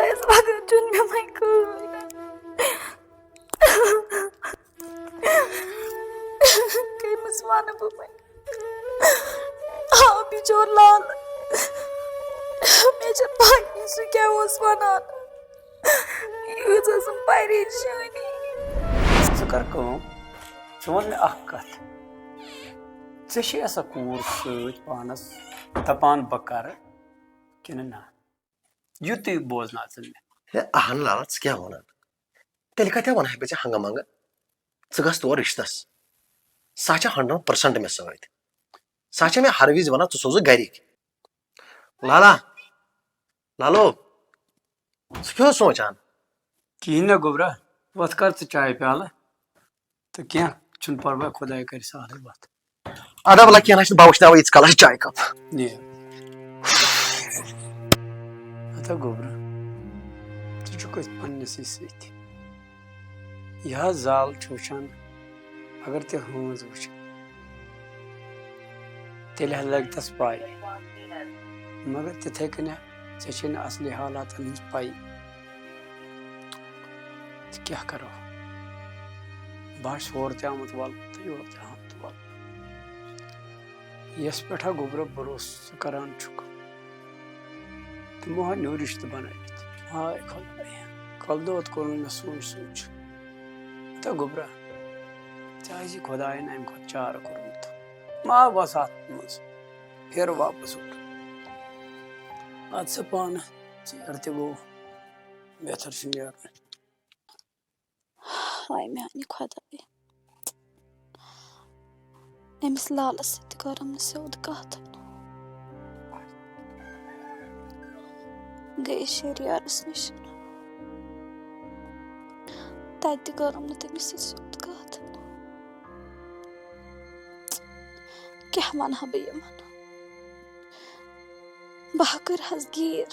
خدایس بغٲر چھُنہٕ مےٚ وۄنۍ کٕہۭنۍ کٔمِس وَنہٕ بہٕ وۄنۍ آ بِچور لال مےٚ چھےٚ پَیی سُہ کیٛاہ اوس وَنان یۭژ ٲسٕم پریشٲنی. ژٕ کر کٲم ژٕ وَن مےٚ اکھ کَتھ ژےٚ چھے سۄ کوٗر سۭتۍ پانَس دَپان بہٕ کَرٕ کِنہٕ نہ یُتُے بوزناو ژٕ مےٚ. ہے اہن لالا ژٕ کیٛاہ وَنان تیٚلہِ کَتہِ وَنہٕ بہٕ ژےٚ ہنٛگہٕ منٛگہٕ ژٕ گژھ تور رِشتَس سۄ چھےٚ 100% مےٚ سۭتۍ سۄ چھےٚ مےٚ ہر وِزِ وَنان ژٕ سوزُکھ گَرِکۍ. لالا لالو ژٕ کیٛاہ اوس سونٛچان کِہیٖنۍ نہ گوٚبرا وۄتھ کر ژٕ چاے پیالہٕ تہٕ کینٛہہ چھُنہٕ پرواے خۄداے کَرِ سہلٕے وۄتھ. اَدا وَلہ کیٚنٛہہ نہ چھُنہٕ بہٕ وٕچھناوَے ییٖتِس کالس چاے کپ. نیرِ ہتا گوٚبرا ژٕ چھُکھ أتھۍ پنٛنِسٕے سۭتۍ یہِ حظ زال چھُ وٕچھان اگر تہِ ہٲنز وٕچھِ تیٚلہِ حظ لگہِ تس پاے مگر تِتھَے کٔنۍ ژےٚ چھے نہٕ اصلی حالاتن ہٕنٛز پاے تہٕ کیٛاہ کرو بہٕ حظ چھُس ہورٕ تہِ آمُت وَلہٕ تہٕ یورٕ تہِ آمُت وَلہٕ یَس پٮ۪ٹھ ہا گوٚبرا بروسہٕ ژٕ کران چھُکھ تِمو ہا نیوٗ رِشتہٕ بنٲوِتھ ہاے خۄدایا کالہٕ دود کوٚرُن مےٚ سونٛچ سونٛچ ہتا گوٚبرا ژےٚ آسی خۄداین اَمہِ کھۄتہٕ چارٕ کوٚرمُت ما بس اَتھ منٛز پھِر واپس اورٕ اَدٕ سا پانہٕ ژیر تہِ گوٚو بہتر چھُ نیرُن. ہاے میٛانہِ خۄداے أمِس لالس سۭتۍ تہِ کٔرٕم نہٕ سیوٚد کَتھ گٔیَس شہریارَس نِش تَتہِ تہِ کٔرٕم نہٕ تٔمِس سۭتۍ سیوٚد کَتھ کیٛاہ وَنہٕ ہا بہٕ یِمن بہٕ ہا کَرٕہس گیٖر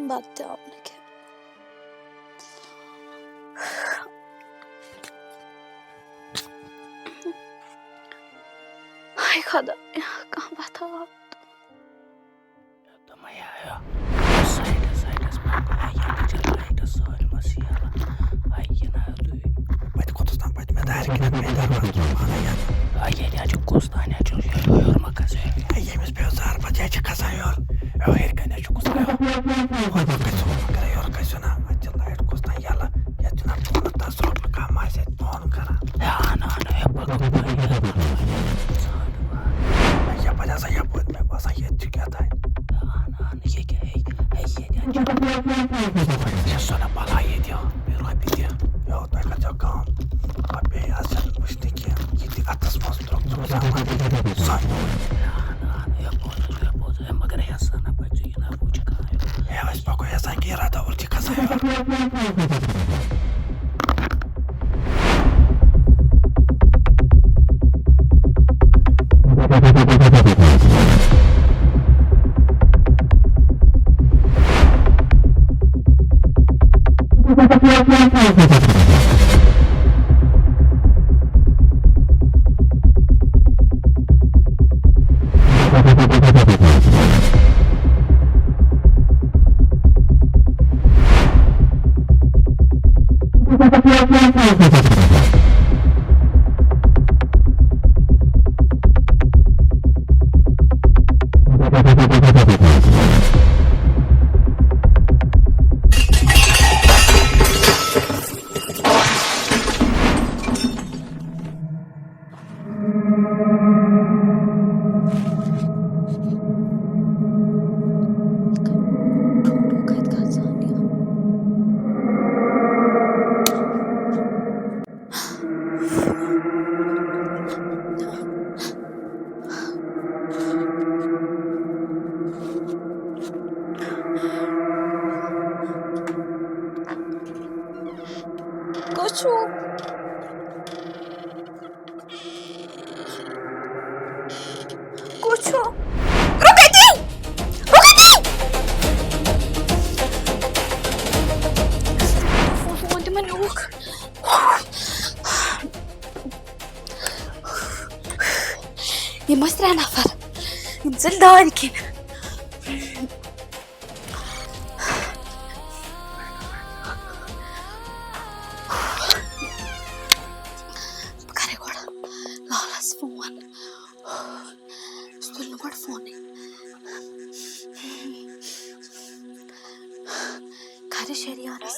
بتہٕ تہِ آو نہٕ کھٮ۪نہٕ. ہاے خۄدایا کانٛہہ وَتھا آو چھُو کُس چھُ فون تِمن نیوٗکھ یِم ٲسۍ 3 نفر یِم ژٔلۍ دارِ کِنۍ Yes, phone. Still not phone. Kare Sherianas.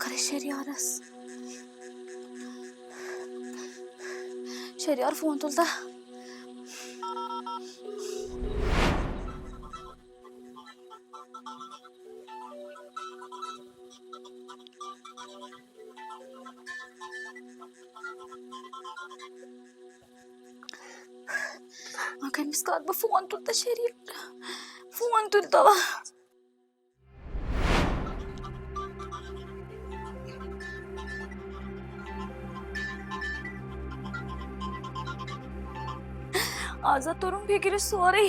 Kare Sherianas. Şeriyar phone tulda. Akan mis kalba phone tulda Şeriyar. Phone tulda. Azat torun fikri sorry.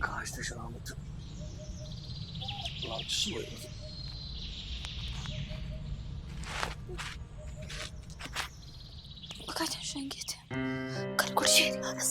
Kaç da şahmet. Lan su. Kaç yaşın git. Kar kurşun ediyoruz.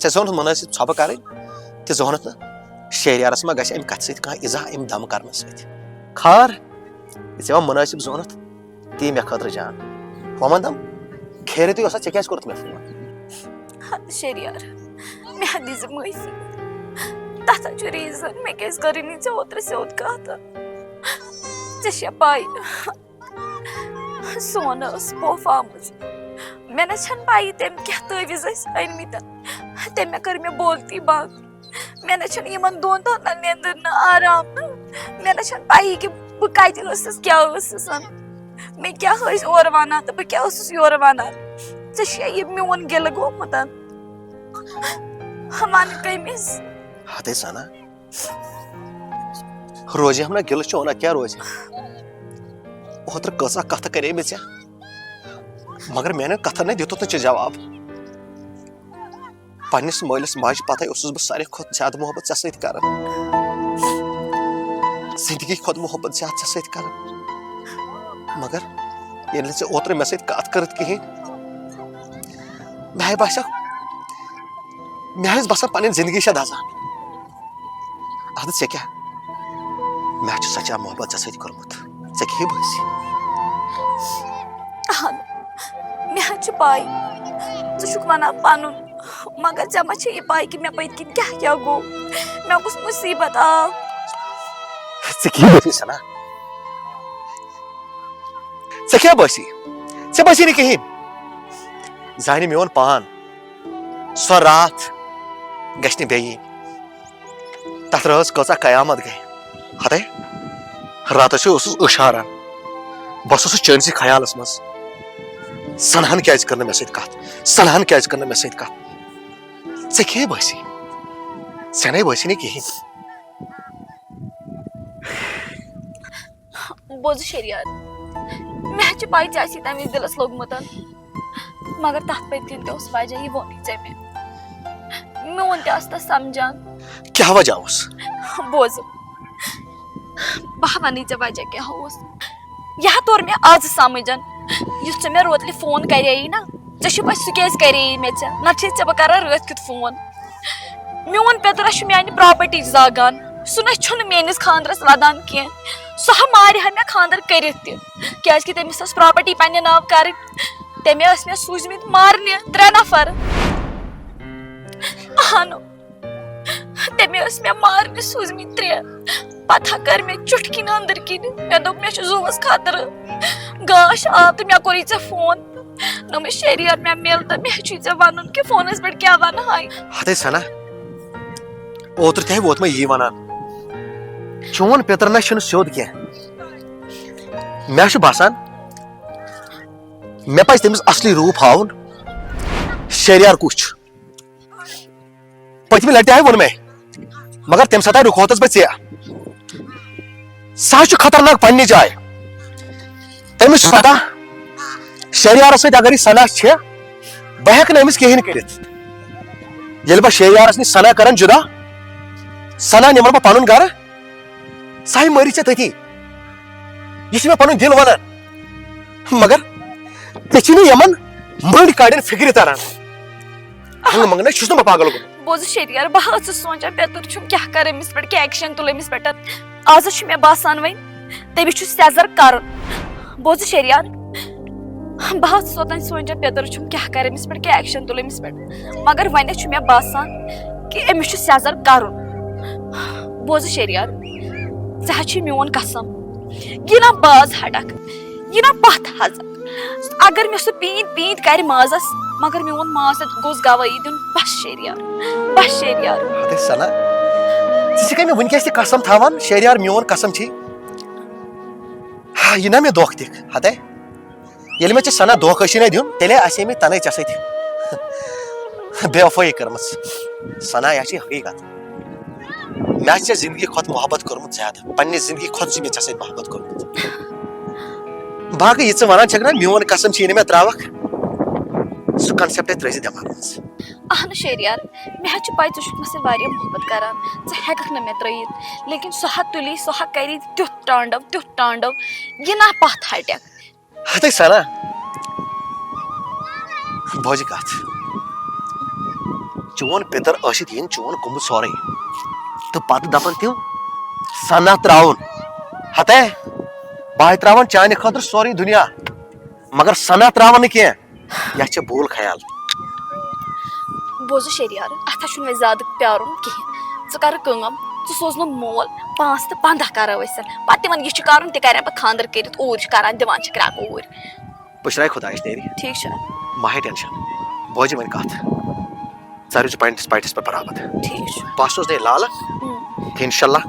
ژےٚ زونُتھ مُنٲسِب ژھۄپہٕ کَرٕنۍ تہِ زونُتھ نہٕ شہریارس ما گژھِ اَمہِ کَتھِ سۭتۍ کانٛہہ اِزاہ اَمہِ دَمہٕ کَرنہٕ سۭتۍ خار یہِ ژےٚ وۄنۍ مُنٲسِب زونُتھ تی مےٚ خٲطرٕ جان وۄنۍ وَن خیرٕتٕے اوسا ژےٚ کیٛازِ کوٚرُتھ مےٚ فون شہریار مےٚ دِژ معٲفی تَتھ چھُ ریٖزن مےٚ کیٛازِ کٔرٕے نہٕ ژےٚ اوترٕ سیوٚد کَتھ ژےٚ چھےٚ پاے سونہٕ ٲس پوٚف آمٕژ مےٚ نہ چھَنہٕ پایی تٔمۍ کیٛاہ تٲویٖز ٲسۍ أنۍمٕتۍ تٔمۍ کٔر مےٚ بولتی بنٛد مےٚ نہ چھَنہٕ یِمن دۄن دۄہن نہ نیندٕر نہ آرام نہٕ مےٚ نہ چھَنہٕ پایی کہِ بہٕ کَتہِ ٲسٕس کیٛاہ ٲسٕس مےٚ کیٛاہ ٲسۍ اورٕ وَنان تہٕ بہٕ کیٛاہ ٲسٕس یورٕ وَنان ژےٚ چھُیا یہِ میون گِلہٕ گوٚمُت وَنہٕ کٔمِس ہتے سنا روزِ ہم نہ گِلہٕ چون کیٛاہ روزِ اوترٕ کۭژاہ کَتھٕ کَرے مےٚ ژےٚ مگر میانٮ۪ن کَتھن نے دِتُتھ نہٕ ژےٚ جواب پننِس مٲلِس ماجہِ پتہٕ اوسُس بہٕ ساروی کھۄتہٕ زیادٕ محبت ژےٚ سۭتۍ کران زندگی کھۄتہٕ محبت زیادٕ ژےٚ سۭتۍ کران مگر ییٚلہِ نہٕ ژےٚ اوترٕ مےٚ سۭتۍ کَتھ کٔرٕتھ کِہیٖنۍ مےٚ ٲسۍ باسان پنٕنۍ زندگی چھےٚ دزان اَدٕ ژےٚ کیٛاہ مےٚ چھُ سچا محبت ژےٚ سۭتۍ کوٚرمُت ژےٚ کیٛاہ بٲسی اہن مےٚ حظ چھِ پاے ژٕ چھُکھ وَنان پَنُن مگر ژےٚ ما چھےٚ یہِ پاے کہِ مےٚ پٔتۍ کِنۍ کیٛاہ کیٛاہ گوٚو مےٚ کُس مُصیٖبت آو ژےٚ کیٛاہ بٲسی سنا ژےٚ کیٛاہ بٲسی ژےٚ بٲسی نہٕ کِہیٖنۍ زانہِ میون پان سۄ راتھ گژھِ نہٕ بیٚیہِ یِنۍ تتھ رٲژ کۭژاہ قیامت گٔے ہتے راتس اوسُس اشاران بہٕ اوسُس چٲنسٕے خیالس منٛز سنہن کیٛازِ کٔر نہٕ مےٚ سۭتۍ کتھ سنہن کیٛازِ کٔر نہٕ مےٚ سۭتۍ کتھ ژےٚ کیٛاہ بٲسی ژےٚ نے بٲسی نہٕ کِہیٖنۍ بوز شہریار مےٚ حظ چھِ پاے ژےٚ آسی تمہِ وِزِ دِلس لوٚگمُت مگر تتھ پٔتۍ کِنۍ تہِ اوس وجہ یہِ ووٚنُے ژےٚ مےٚ میون تہِ آس تتھ سمجان کیٛاہ وجہ اوس بوز بہٕ ونے ژےٚ وجہ کیٛاہ اوس یہِ ہا توٚر مےٚ آز سمجھ یُس ژےٚ مےٚ روتلہِ فون کرییی نا ژےٚ چھُ پاے سُہ کیٛازِ کرییی مےٚ ژےٚ نتہٕ چھے ژےٚ بہٕ کران رٲتھ کیُتھ فون میون پیٚتٕر چھُ میانہِ پراپرٹی زاگان سُہ نہ چھُنہٕ میٲنِس خانٛدرس ودان کینٛہہ سُہ ہا مارِ ہا مےٚ خانٛدر کٔرِتھ تہِ کیٛازِ کہِ تٔمِس ٲس پراپرٹی پننہِ ناو کرٕنۍ تٔمۍ ٲسۍ مےٚ سوٗزمٕتۍ مارنہِ 3 نفر اہن تٔمۍ ٲسۍ مےٚ مارنہِ سوٗزمٕتۍ 3 پتہٕ ہا کٔر مےٚ چُٹھۍ کِنۍ أنٛدٕر کِنۍ مےٚ دوٚپ مےٚ چھُ زُوَس خطرٕ گاش آو تہٕ مےٚ کوٚرُے ژےٚ فون دوٚپمَس شہریار مےٚ مِل تہٕ مےٚ چھُے ژےٚ وَنُن کہِ فونس پٮ۪ٹھ کیٛاہ وَنہٕ ہاے ہتے سنا اوترٕ تہِ ووت مےٚ یی وَنان چون پیٚتٕر نہ چھُنہٕ سیوٚد کینٛہہ مےٚ چھُ باسان مےٚ پزِ تٔمِس اصلی روٗپ ہاوُن شہریار کُس چھُ پٔتمہِ لٹہِ ووٚن مےٚ مگر تمہِ ساتہٕ رُکوتس بہٕ ژےٚ سُہ حظ چھُ خطرناک پننہِ جایہِ تٔمِس چھُ پتہ شہریارس سۭتۍ اگر یہِ سنا چھےٚ بہٕ ہٮ۪کہٕ نہٕ أمِس کِہیٖنۍ کٔرِتھ ییٚلہِ بہٕ شہریارس نِش سنا کران جُدا سنا نِمن بہٕ پنُن گرٕ سۄ ہاے مٲرِتھ ژےٚ تٔتی یہِ چھُ مےٚ پنُن دِل ونان مگر ژےٚ چھِ نہٕ یِمن مٔنٛڈۍ کاڑٮ۪ن فِکرِ تران ہنٛگہٕ منٛگہٕ چھُس نہٕ بہٕ پاگل گوٚمُت بوز شہریار بہٕ ٲسٕس سونٛچان پیٚتٕر چھُم کیٛاہ کر أمِس پٮ۪ٹھ کیٛاہ ایٚکشن تُل أمِس پٮ۪ٹھ آز چھُ مےٚ باسان وۄنۍ تٔمِس چھُ سیزر کرُن بوز شہریار بہٕ ٲسٕس اوٚتانۍ سونٛچان پیٚتٕر چھُم کیٛاہ کر أمِس پٮ۪ٹھ کیٛاہ ایٚکشن تُل أمِس پٮ۪ٹھ مگر وۄنۍ چھُ مےٚ باسان کہِ أمِس چھُ سیزر کرُن بوز شہریار ژےٚ حظ چھُے میون قسم یہِ نہ باز ہٹکھ یہِ نہ پتھ حظ اگر مےٚ سُہ پیٖنت کرِ مازس مگر میون ماز گوٚژھ گوٲیی دیُن بس شہریار بس شہریار ہتے سنا ژٕ چھکھے مےٚ وٕنکیٚس تہِ قسم تھاوان شہریار میون قسم چھی یہِ نہ مےٚ دھوکہٕ دِکھ ہتے ییٚلہِ مےٚ ژےٚ سنا دھوکہٕ ٲسی نہ دیُن تیٚلے آسے مےٚ تنَے ژےٚ سۭتۍ بے وفٲیی کٔرمٕژ سنا یہِ چھِ حقیٖقت مےٚ آسہِ ژےٚ زندگی کھۄتہٕ محبت کوٚرمُت زیادٕ پننہِ زندگی کھۄتہٕ چھِ مےٚ ژےٚ سۭتۍ محبت کوٚرمُت باقٕے یہِ ژٕ وَنان چھکھ نا میون قسم چھی نہٕ مےٚ تراوکھ سُہ کنسیپٹے ترٛٲے زِ دٮ۪ماغس منٛز اہن شہریار مےٚ حظ چھِ پاے ژٕ چھُکھ مےٚ سۭتۍ واریاہ محبت کران ژٕ ہٮ۪ککھ نہٕ مےٚ ترٲیِتھ لیکن سۄ ہا تُلی سۄ ہا کری تیُتھ ٹانڈو یہِ نہ پتھ ہٹکھ ہتے سنا بوزِ کتھ چون پتر ٲسِتھ یِن چون گوٚمُت سورُے تہٕ پتہٕ دپان تِم سنہ تراوُن ہتے بہٕ تراوان چانہِ خٲطرٕ سورُے دُنیا مگر سنہ تراوان نہٕ کینٛہہ یتھ چھِ بوٗل خیال بوزو شریار اتھ چھُنہٕ وۄنۍ زیادٕ پیارُن کِہیٖنۍ ژٕ کر کٲم ژٕ سوزنہٕ مول 5 تہٕ 15 کرو أسۍ پتہٕ تِمن یہِ چھُ کرُن تہِ کرن پتہٕ خاندر کٔرِتھ اوٗرۍ چھِ کران دِوان چھِ کرٛاکھ اوٗرۍ پٔشراے خۄدایَس نیرِ ٹھیٖک چھا ماہے ٹینشن بوزِ وۄنۍ کتھ ژٕ روزِ پننِس پایٹس پٮ۪ٹھ برابر ٹھیٖک چھُ بہٕ سوز نے لالہٕ تہٕ انشاءاللہ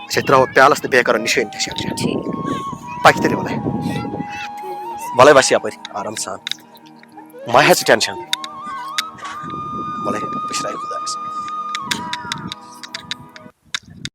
أسۍ تراوو پیالس تہٕ بیٚیہِ کرو نِشٲنۍ تہِ شکجا ٹھیٖک پکہِ تیٚلہِ وَلے وَلے وَس یپٲرۍ آرام سان ما ہے ژٕ ٹینشن وَلے پٔشراے خۄدایَس